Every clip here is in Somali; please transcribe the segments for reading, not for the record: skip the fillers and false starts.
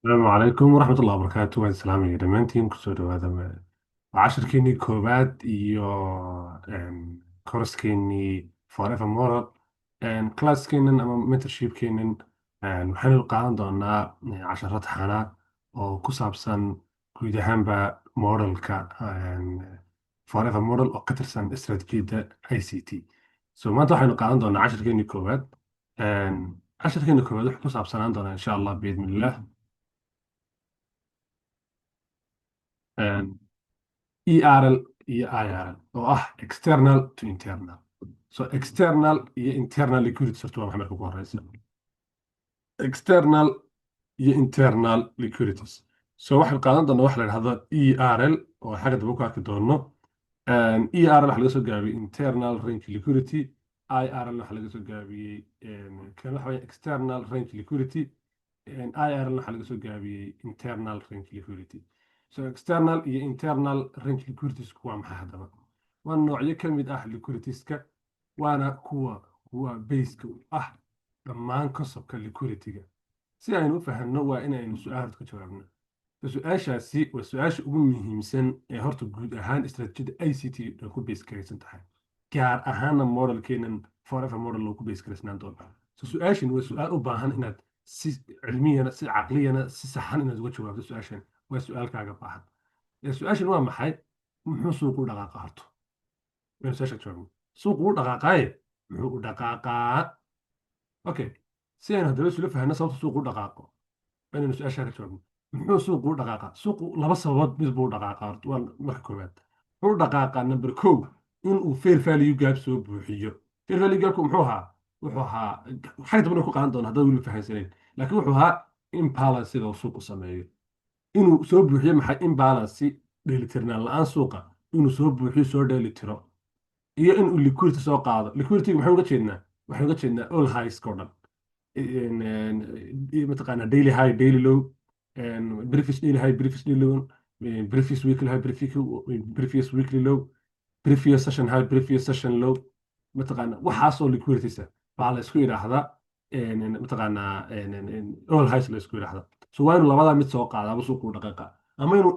السلام عليكم ورحمة الله وبركاته. waan salaamaya dhammaantiin kusoo dhawaada cashirkeenii koowaad iyo kooraskeenii forever moral classkeenan ama mentorshipkeenan waxaanu qaadan doonaa casharo taxana oo ku saabsan guud ahaanba modelka forever model oo ka tirsan istaraatiijiyadda ICT. So maanta waxaynu qaadan doonaa cashirkeenii koowaad. cashirkeenii koowaad wuxuu ku saabsanaan doonaa insha allah biidnillah ERL iyo IRL oo ah external to internal. So external iyo internal liquidity horta waa maxay marka ugu horeysa. External iyo internal liquidities. So waxaan qaadan doonaa waxa la yidhahdo ERL oo xagga dambe ku arki doono. ERL waxa laga soo gaabiyey internal range liquidity. IRL waxa laga soo gaabiyey kan waxa weeye external range liquidity. IRL waxa laga soo gaabiyey internal range liquidity. So external iyo internal range liquidities waa maxay haddaba? waa noocyo ka mid ah liquiditieska waana kuwa base-ka ah dhammaan concept-ka liquidity-ga. si aynu u fahanno waa inaynu su-aal ka jawaabno. su-aashaasi waa su-aasha ugu muhiimsan ee horta guud ahaan istaraatiijiyadda ICT ay ku base garaysan tahay, gaar ahaana modelkeenan forever model loo ku base garaysnaan doona. So su-aashan waa su-aal u baahan inaad si cilmiyana si caqliyana si saxan inaad uga jawaabto. su-aashan waa su-aalkaaga baahan. su-aashan waa maxay? muxuu suuqu u dhaqaaqa horto? waynu su-aasha jawaabno. suuqu u dhaqaaqaaye muxuu u dhaqaaqaa? Okay, si aynu haddaba isula fahanno sababta suuqu u dhaqaaqo inaynu su-aasha ka jawaabno. muxuu suuqu u dhaqaaqaa? suuqu laba sababood mid buu u dhaqaaqaa horta. waa marka koowaad wuxuu u dhaqaaqaa number kow inuu fair value gap soo buuxiyo. fair value gapku muxuu ahaa? wuxuu ahaa xagga dambena ku qaadan doona haddaad weliba fahansanayn, laakiin wuxuu ahaa imbalance sida uu suuqu sameeyo. inuu soo buuxiyo maxay? imbalance dheelitirnaan la-aan suuqa inuu soo buuxiyo soo dheelitiro, iyo inuu liquidity soo qaado. liquidity maxay uga jeednaa? waxaan uga jeednaa all highs oo dhan. mataqaanaa daily high daily low, previous daily high previous daily low, previous weekly high previous weekly low, previous session high previous session low. mataqaanaa waxaasoo liquidity baa la isku yidhaahdaa mataqaanaa all highs la isku yidhaahdaa. so waa inuu labadaa mid soo qaada ama suuqu dhaqaaqa, ama inuu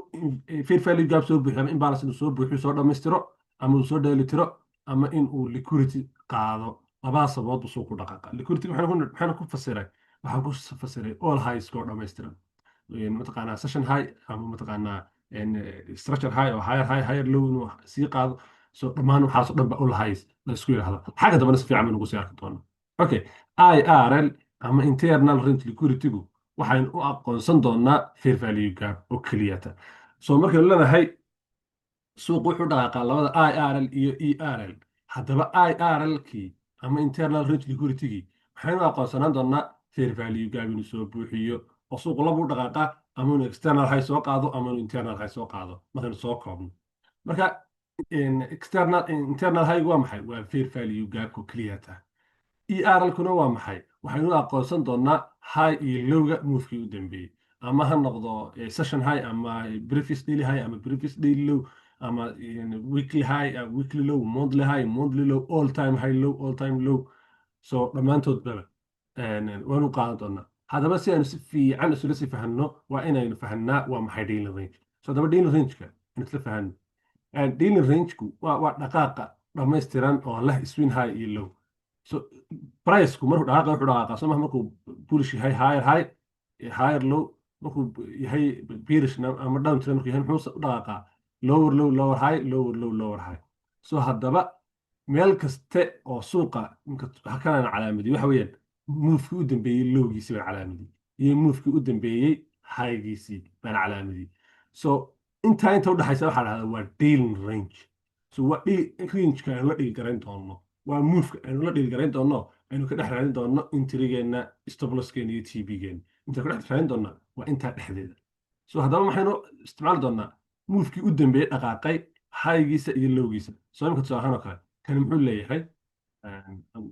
fair value gap soo buuxiyo, ama imbalance inuu soo buuxiyo soo dhammaystiro, ama uu soo dheelitiro, ama inuu liquidity qaado. labada sababood buu suuqu dhaqaaqa. liquidity maxaan ku fasiray? waxaan ku fasiray all highs oo dhammaystiran. mataqaanaa session high ama mataqaanaa structure high oo higher low inuu sii qaado. so dhammaan waxaasoo dhan ba all highs la isku yidhahda. xagga dambena si fiican baynu ugu sii arki doonaa. okay, IRL ama internal range liquidity-gu waxaynu u aqoonsan doonaa fair value gap oo keliyata. so markaynu leedahay suuqu wuxuu dhaqaaqaa labada IRL iyo ERL. haddaba IRL-kii ama internal range liquidity-gii waxaynu aqoonsanaan doonaa fair value gap inuu soo buuxiyo oo suuqu labu dhaqaaqa, ama inuu external high soo qaado, ama inuu internal high soo qaado. markaynu soo koobno marka internal high waa maxay? waa fair value gap oo keliyata. ERL-kuna waa maxay? waxaynu aqoonsan doonaa high iyo lowga movekii u dambeeyey, ama ha noqdo session high, ama previous daily high, ama previous daily low, ama weekly high, weekly low, monthly high, monthly low, all time high low, all time low. so dhammaantoodbaba waanu qaadan doonaa. haddaba si aynu si fiican isula sii fahanno waa inaynu fahanaa waa maxay daily range. so haddaba daily range-ka aynu isla fahanno. daily range-ku waa dhaqaaqa dhammaystiran oo leh swing high iyo low. so price-ku markuu dhaqaaqa wuxuu dhaqaaqa soo maha markuu bullish yahay higher high, higher low. markuu yahay bearish ama down trend markuu yahay muxuu u dhaqaaqaa lower low, lower high, lower low, lower high. so haddaba meel kaste oo suuqa halkanaan calaamadiy waxa weeyaan movekii u dambeeyey lowgiisii baan calaamadiyey, iyo movekii u dambeeyey highgiisii baan calaamadiyey. so inta udhexaysa waxaa dhahdaa waa daily range. so waa range-ka aynu la dhigi garayn doono, waa moveka aynu la dhigi garayn doono, aynu ka dhex raadin doono intrigeenna, stoplosskeena iyo TB-geena. inta ka dhex raadin doona waa intaa dhexdeeda. so haddaba maxaynu isticmaali doonaa movekii u dambeeyey dhaqaaqay highgiisa iyo lowgiisa. so imika tusaale ahaan oo kale kani muxuu leeyahay?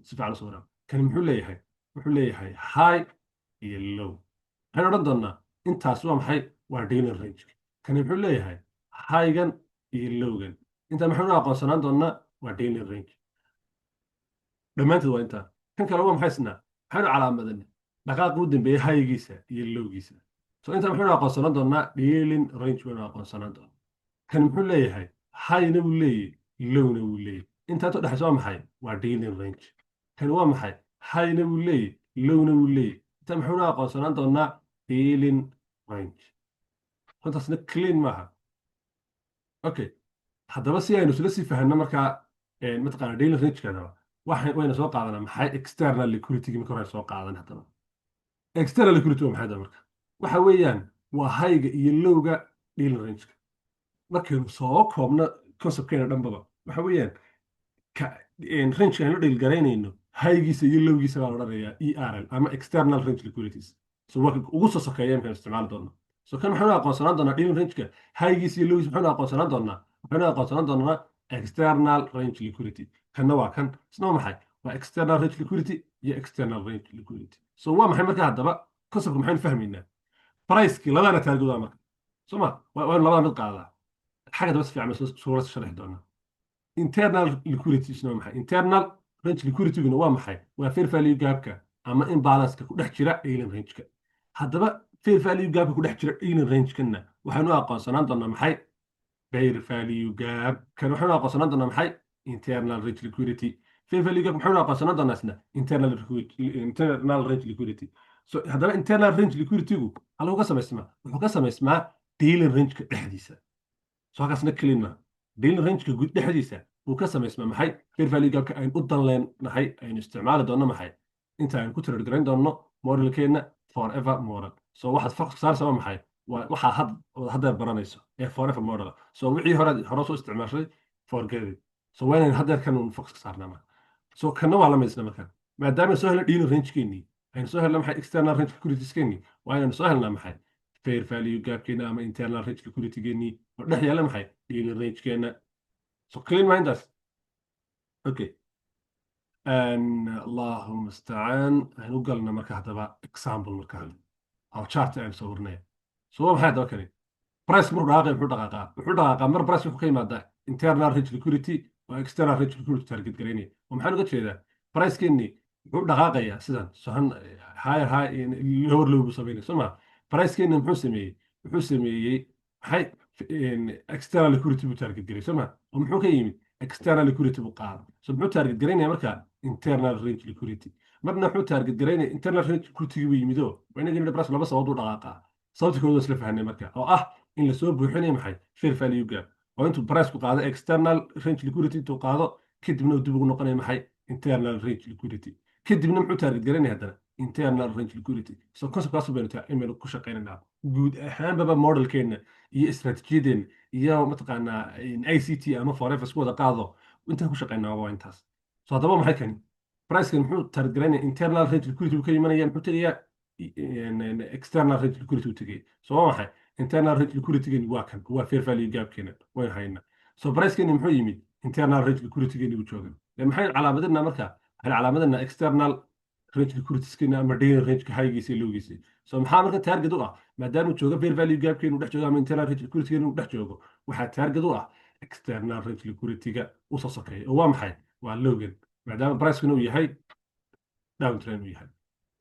si fiican usoo waraa. kani muxuu leeyahay? wuxuu leeyahay high iyo low. waxaynu odhan doonaa intaas waa maxay? waa daily range. kani muxuu leeyahay? highgan iyo lowgan. intaa maxaynu aqoonsanaan doonaa? waa daily range. dhammaanteed waa intaa. kan kale waa maxay isnaa? waxaynu calaamadana dhaqaaqa u dambeeyey highgiisa iyo lowgiisa. so inta maxaynu aqoonsanaan doonaa dealing range baynu aqoonsanaan doonaa kan muxuu leeyahay highna wuu leeyahay lowna wuu leeyahay intaas u dhexaysa waa maxay waa dealing range kan waa maxay highna wuu leeyahay lowna wuu leeyahay inta maxaynu aqoonsanaan doonaa dealing range runtaasna clean maaha okay haddaba si aynu isla sii fahanno markaa mataqaana dealing range-kadaba wayna soo qaadanaa maxay external liquidity marka hore soo qaadan haddaba external liquidity waa maxay marka waxa weeyaan waa hayga iyo lowga dealing range-ka markaynu soo koobno conceptkeena dhanbaba waxa weeyaan range aan la dhiilgaraynayno haygiisa iyo lowgiisa baa la odhanayaa ERL ama external range liquidities so waa ugu soo sokeeya imkaan isticmaali doona so kan waxaynu aqoonsanaan doonaa dealing range-ka haygiisa iyo lowgiisa waxaynu aqoonsanaan doonaa external range liquidity kanna waa kan isna waa maxay waa external range liquidity iyo external range liquidity so waa maxay marka haddaba conceptka maxaynu fahmaynaa pricekii labadana taargud waa marka soo ma waynu labada mid qaadaa xagga daba si fiican suurad sharxi doonaa internal liquidity isna waa maxay internal range liquidity-guna waa maxay waa fair value gapka ama imbalance-ka ku dhex jira dealing range-ka haddaba fair value gapka ku dhex jira dealing range-kana waxaynu aqoonsanaan doonaa maxay fair value gap kan waxaynu aqoonsanaan doonaa maxay internal range liquidity fair value gap maxaynu aqoonsanaan doonaa isna internal range liquidity so haddaba internal range liquidity-gu haluu ka samaysmaa wuxuu ka samaysmaa dealing range-ka dhexdiisa so halkaasna clean ma dealing range-ka guud dhexdiisa uu ka samaysmaa maxay fair value gapka aynu u dan leenahay aynu isticmaali doonno maxay inta aynu ku tiradgarayn doonno modelkeenna forever model so waxaad focus saaraysa waa maxay waxaa haddeer baranayso ee forever model so wixii hore soo isticmaashay forget it so waa inaynu haddeer kan uun focus ka saarnaa marka so kanna waa la maysna marka maadaama soo helna dealing range-keenii aynu soo helna maxay external range liquidity-keenii waa inaynu soo helnaa maxay fair value gapkeena ama internal range liquidity-geenii oo dhex yaalla maxay dealing range-keena so clean mindas okay allahu mustacaan aynu galna marka haddaba example marka oo chart aynu soo warnaya so waa maxay haddaba kani price markuu dhaqaaqay wuxuu dhaqaaqaa mar price wuxuu ka yimaadaa internal range liquidity oo external range liquidity target garaynaya oo maxaan uga jeedaa price-keenii wuxuu dhaqaaqayaa sidan sohan higher high lower low buu sameynaya soo ma price-keenii wuxuu sameeyey maxay external liquidity buu target garay soo ma oo muxuu ka yimid external liquidity buu qaada so muxuu target garaynaya marka internal range liquidity marna wuxuu target garaynaya internal range liquidity buu yimido waa inaga nidhi price laba sababood u dhaqaaqaa sababta koowaad isla fahanay marka oo ah in lasoo buuxinayo maxay fair value gap oo intuu price ku qaado external range liquidity intuu qaado kadibna uu dib ugu noqonayo maxay internal range liquidity kadibna muxuu target garaynaya haddana internal range liquidity so conceptkaas baynu email ku shaqaynaynaa guud ahaanbaba modelkeena iyo istratijiyadeenna iyo mataqaanaa ICT ama forever isku wada qaado intaan ku shaqaynaa waa intaas so haddaba maxay kani pricekan muxuu target garaynaya internal range liquidity buu ka imanaya muxuu tegayaa external range liquidity uu tegaya so waa maxay internal range liquidity-geeni waa kan waa fair value gapkeena waynu haynaa so pricekeeni muxuu yimid internal range liquidity-geeni buu jooga maxay calaamadinaa marka waxay calaamadinaa external range liquidity-skeena ama daily range-ka highgiisa iyo lowgiisa so maxaa marka target u ah maadaama uu joogo fair value gapkeenu dhex joogo ama internal range liquidity-geenu uu dhex joogo waxaa target u ah external range liquidity-ga u soo sokeeya oo waa maxay waa lowgan maadaama price-kuna uu yahay downtrend uu yahay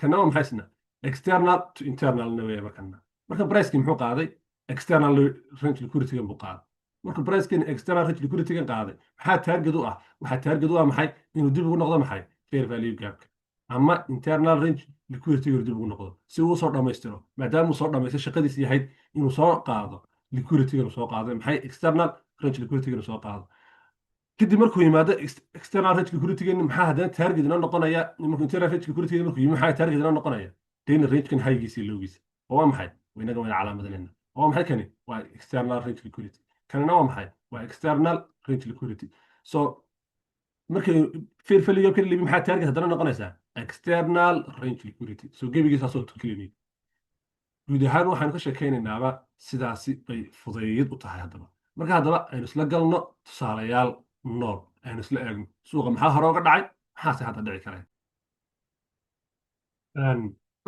kana waa maxay isna external to internal na weeye marka price-kii muxuu qaaday external range liquidity-ga buu qaaday marka price-kii external range liquidity-ga qaaday maxaa target u ah waxaa target u ah maxay inuu dib ugu noqdo maxay fair value gapka ama internal range liquidity-ga dib ugu noqdo si uu soo dhammaystiro maadaama uu soo dhammaystay shaqadiisii yahayd inuu soo qaado liquidity-ga soo qaado maxay external range liquidity-ga soo qaado kadib markuu yimaado external range liquidity-ga maxaa haddana target inoo noqonaya markuu internal range liquidity-ga markuu yimi maxaa target inoo noqonaya daily range-kan highgiisa iyo lowgiisa oo waa maxay inaga wayna calaamadinayna oo waa maxay kani waa external range liquidity kanina waa maxay waa external range liquidity so markay fair value gapka libi maxaa target haddana noqonaysaa external range liquidity so gebigiisaasoo tuklinay guud ahaan waxaanu ka sheekaynaynaba sidaasi bay fudayd u tahay haddaba marka haddaba aynu isla galno tusaalayaal nool aynu isla eegno suuqa maxaa hore uga dhacay maxaase hadda dhici kareen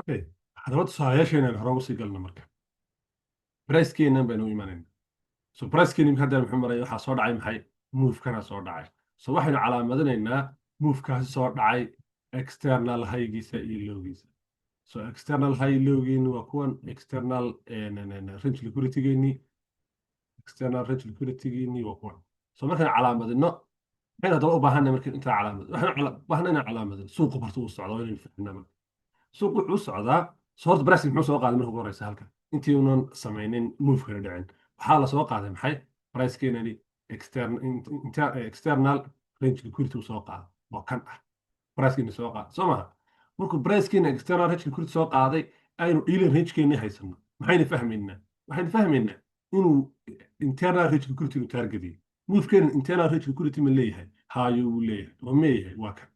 okay haddaba tusaalayaasheena aynu hore ugu sii galno marka price-keenan baynu u imanayna so price-keeni hadda muxuu maraya waxaa soo dhacay maxay move-kana soo dhacay so waxaynu calaamadinaynaa move-kaasi soo dhacay external highgiisa iyo lowgiisa so external high lowgeeni waa kuwan external range liquidity-geeni external range liquidity-geeni waa kuwan so markaan calaamadino maxaynu haddaba u baahanay marka intaa calaamad waxaan baahanay inaan calaamadin suuqu barta uu socdo waa inaynu fahnaa marka suuqu wuxuu socdaa so horta pricing muxuu soo qaaday marka ugu horeysa halkan intii uunan samaynin move kala dhicin waxaa la soo qaaday maxay pricekeenani external range liquidity uu soo qaaday oo kan ah pricekeeni soo qaaday soo maha markuu pricekeena external range liquidity soo qaaday aynu dealing rangekeeni haysano maxaynu fahmaynaa waxaynu fahmaynaa inuu internal range liquidity uu targetiyo movekeena internal range liquidity ma leeyahay hayo wuu leeyahay oo meeyahay waa kan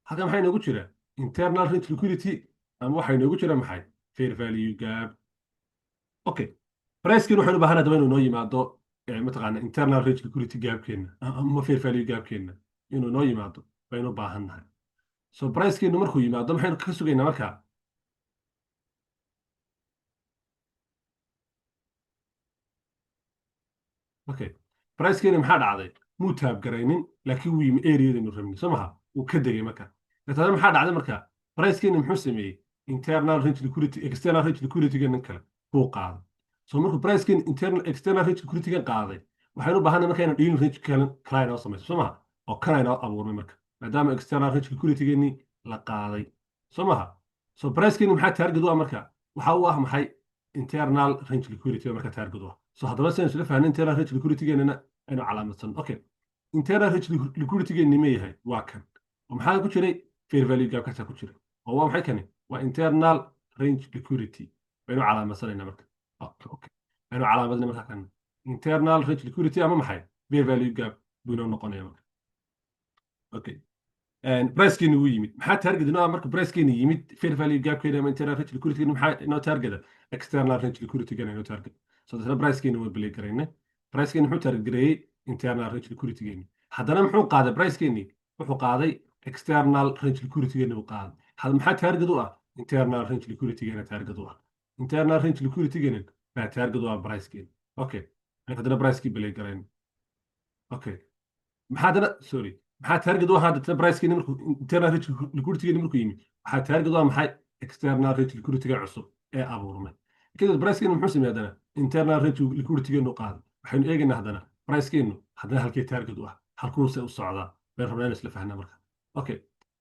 halkan maxay noogu jiraa internal range liquidity ama waxay noogu jira maxay fair value gap okay pricekeena waxaynu u baahanaa daba inuu noo yimaado mataqaana internal range liquidity gapkeena ama fair value gapkeena inuu noo yimaado baynu u baahannahay so pricekeenu markuu yimaado maxaynu ka sugaynaa markaa okay pricekeenu maxaa dhacday muu taabgaraynin laakiin wuu yimi areadaynu rabnay soo maha wuu ka degay marka laakiin maxaa dhacday marka pricekeenu muxuu sameeyey internal range liquidity external range liquidity-ga nin kale buu qaaday so markuu pricekeenu external range liquidity-ga qaaday waxaynu u baahanay marka inaan dealing range kale inoo samayso soo maha oo kana inoo abuurmay marka maadaama external range liquidity-geeni la qaaday soo maha so pricekeenu maxaa target u ah marka waxa uu ah maxay internal range liquidity marka target u ah so haddaba sidaan isla fahnay internal range liquidity-geenana aynu calaamadsan okay internal range liquidity-geeni ma yahay waa kan oo maxaa ku jiray fair value gap kaasaa ku jiray oo waa maxay kani waa internal range liquidity baynu calaamadsanayna marka okay aynu calaamadnay marka kan internal range liquidity ama maxay fair value gap buu inoo noqonaya marka okay pricekeeni wuu yimid maxaa target inoo ah marka pricekeeni yimid fair value gapkeeni ama internal range liquidity maxaa inoo targeta external range liquidity-geena inoo target so dadna pricekeeni waa belay garaynay pricekeeni muxuu target gareeyey internal range liquidity-geeni haddana muxuu qaaday pricekeeni wuxuu qaaday external range liquidity-geeni buu qaaday maxaa target u ah internal range liquidity-geena target u ah internal range liquidity-geena baa target u ah pricekeeni okay haddana pricekii belay garaynay okay maxaa haddana sorry maxaa target u ahaa dadna pricekeeni markuu internal range liquidity-geeni markuu yimid waxaa target u ah maxay external range liquidity-ga cusub ee abuurmay kadib pricekeenu muxuu sameeyay haddana internal range liquidity-geenu qaaday waxaynu eegaynaa haddana pricekeenu haddana halkee target u ah halkuuse u socdaa been rabnaa inaan isla fahnaa marka okay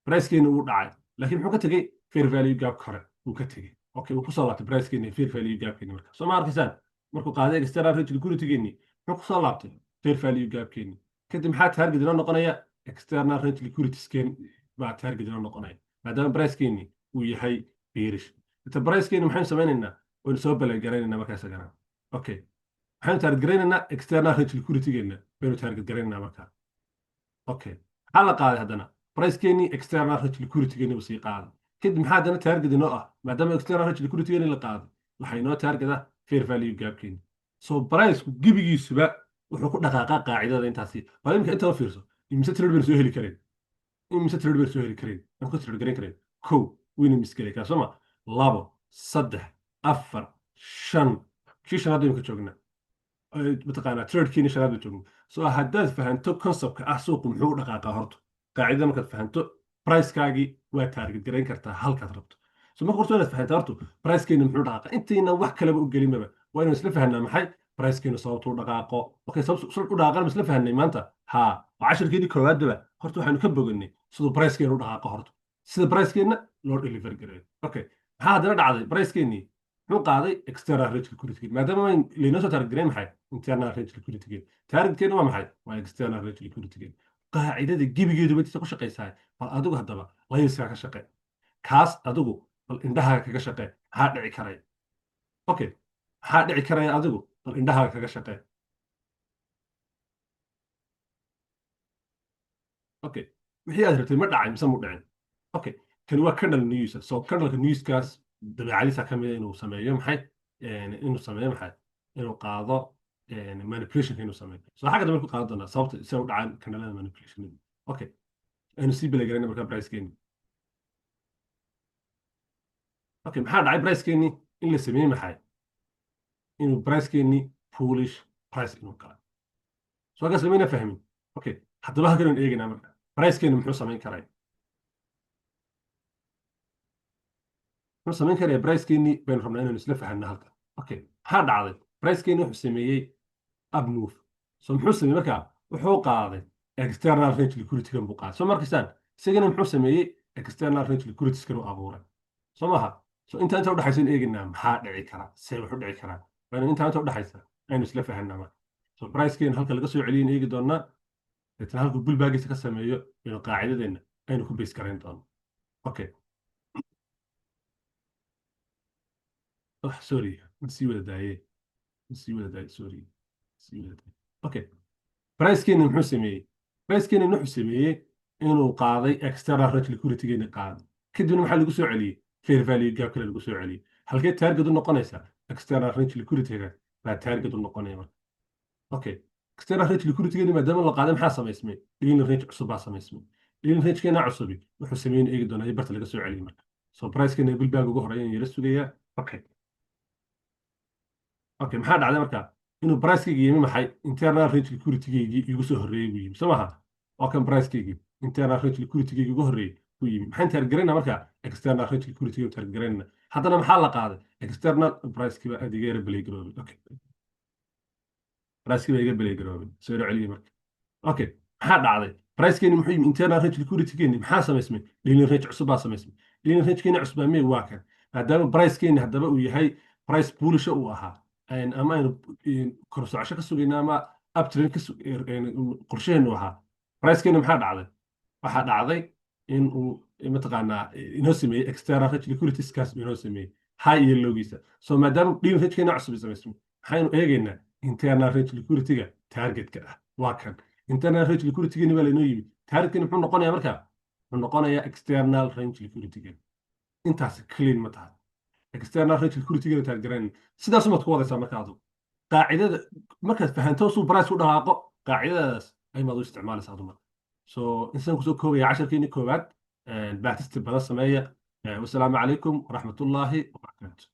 pricekeenu wuu dhacay laakiin muxuu ka tegey fair value gap kore wuu ka tegey okay wuu kusoo laabtay pricekeeni fair value gapkeeni marka soo ma arkaysaan markuu qaaday external range liquidity-geeni muxuu kusoo laabtay fair value gapkeeni kadib maxaa target inoo noqonaya external range liquidity-skeen baa target inoo noqonaya maadaama pricekeeni uu yahay bearish inta pricekeeni maxaynu samaynaynaa waynu soo balangaraynayna markaas agana okay maxaynu target garaynaynaa external range liquidity-geena baynu target garaynaynaa markaa okay maxaa la qaaday haddana pricekeeni external range liquidity-geeni buu sii qaaday kadib maxaa haddana target inoo ah maadaama external range liquidity-geeni la qaaday waxaa inoo target ah fair value gapkeeni so priceku gebigiisuba wuxuu ku dhaqaaqaa qaacidada intaasi bal imika inta fiirso imise trade baynu soo heli kareen imise trade baynu soo heli kareen aan ku trade garan kareen kow wayna misgelay kaa sooma labo saddex afar shan kii shanaad baynu ka joognaa mataqaanaa tradekiina shanaad baynu joogna so haddaad fahanto conceptka ah suuqu muxuu u dhaqaaqaa horta qaacidada markaad fahanto pricekaagii waa target garayn kartaa halkaad rabto so marka horta inaad fahantaa horta pricekeena muxuu dhaqaaqa intayna wax kaleba u gelinaba waa inaan isla fahnaa maxay pricekeenu sababtu u dhaqaaqo okay sababtu u dhaqaaqana isla fahnay maanta haa waa casharkeedii koowaadaba horta waxaanu ka boganay siduu pricekeenu u dhaqaaqo horta sida pricekeena loo deliver gareeyo okay maxaa haddana dhacday pricekeenii muxuu qaaday external range liquidity maadaama laynoo soo target gareyn maxay internal range liquidity targetkeena waa maxay waa external range liquidity qaacidada gebigeedu inta ku shaqaysaa bal adigu haddaba layska ka shaqee kaas adigu bal indhaha kaga shaqee maxaa dhici karay okay maxaa dhici karaya adigu bal indhaha kaga shaqee okay wixii aad rabtay ma dhacay mise mu dhicin okay kan waa kernel news so kernelka newskaas dabeecadiisa ka mid inuu sameeyo maxay inuu qaado manipulation inuu sameeyo so xagga dambe ku qaadan doonaa sababta si u dhacaan kernelada manipulation okay aynu sii belegarayna markaa pricekeeni okay maxaa dhacay pricekeeni in la sameeyey maxay inuu pricekeeni foolish price inuu kala so halkaas lamayna fahmin okay haddaba halkan aynu eegaynaa marka pricekeeni muxuu samayn karay wuxuu samayn karaya bricekeenii baynu rabnaa inaynu isla fahanna halkan. Okay, maxaa dhacday? Bricekeenii wuxuu sameeyey up move. So muxuu sameeyey markaa? Wuxuu qaaday external range liquidity kan buu qaaday. So markaysaan isagana muxuu sameeyey external range liquidity kan uu abuuray. So maaha. So inta u dhaxaysa in eegnaa maxaa dhici kara? See wax u dhici karaa? Baynu inta u dhaxaysa aynu isla fahanna marka. So bricekeen halka laga soo celiyin eegi doonaa. Deetana halkuu bullbaggiisa ka sameeyo inuu qaacidadeenna aynu ku base garayn doono. Okay. Sorry, sii wada daayee. Sorry. Sii wada daayee. Okay. Bricekeenni muxuu sameeyey? Bricekeenni wuxuu sameeyey inuu qaaday external range liquidity-geeni qaaday. Kadibna maxaa lagu soo celiyey? Fair value gap kale lagu soo celiyey. Halkee target u noqonaysa? External range liquidity-ga baa target u noqonaya marka. Okay. External range liquidity-geeni maadaama la qaaday maxaa samaysmay? Dealing range cusub baa samaysmay. Dealing range-keena cusubi wuxuu sameeyey in eegi doonaa barta laga soo celiyey marka. So bricekeenni bullbag ugu horeeya in yara sugayaa. Okay. Okay, maxaa dhacday marka? Inuu bricekeyga yimi maxay? Internal range liquidity-geygii igu soo horreeyey buu yimi. Soo maaha? Waa kan bricekeygi internal range liquidity-geygi ugu horreeyey buu yimi. Maxaan targaraynaa marka? External range liquidity-ga targaraynaa. Haddana maxaa la qaaday? External bricekii baa adiga yara belay garoobay. Okay. Bricekii baa iga belay garoobay. Soo yara celiyey marka. Okay. Maxaa dhacday? Bricekeenni muxuu yimi? Internal range liquidity-geenni maxaa samaysmay? Dealing range cusub baa samaysmay. Dealing range-keeni cusub baa waa kan. Maadaama bricekeenni haddaba uu yahay price bullish uu ahaa. Ama aynu kor socosho ka sugayna ama uptrend qorsheheenu ahaa. Bricekeenni maxaa dhacday? Waxaa dhacday in uu mataqaanaa inoo sameeyey external range liquidity-skaas inoo sameeyey high iyo lowgiisa. So maadaama dealing range-keena cusub samaysmay, maxaynu eegaynaa internal range liquidity-ga targetka ah. Waa kan. Internal range liquidity-geeni baa laynoo yimi. Targetkani muxuu noqonayaa markaa? Wuxuu noqonayaa external range liquidity-geeni. Intaas clean ma tahay? External range liquidity-geena targarayn. Sidaas umaad ku wadaysaa marka adigu. Qaacidada markaad fahanto suu price u dhaqaaqo, qaacidadaas aymaad u isticmaalaysaa adigu marka. So insan kusoo koobaya casharkeeni koowaad. Baahtisti badan sameeya. Wassalaamu calaykum waraxmatullaahi wabarakaatu.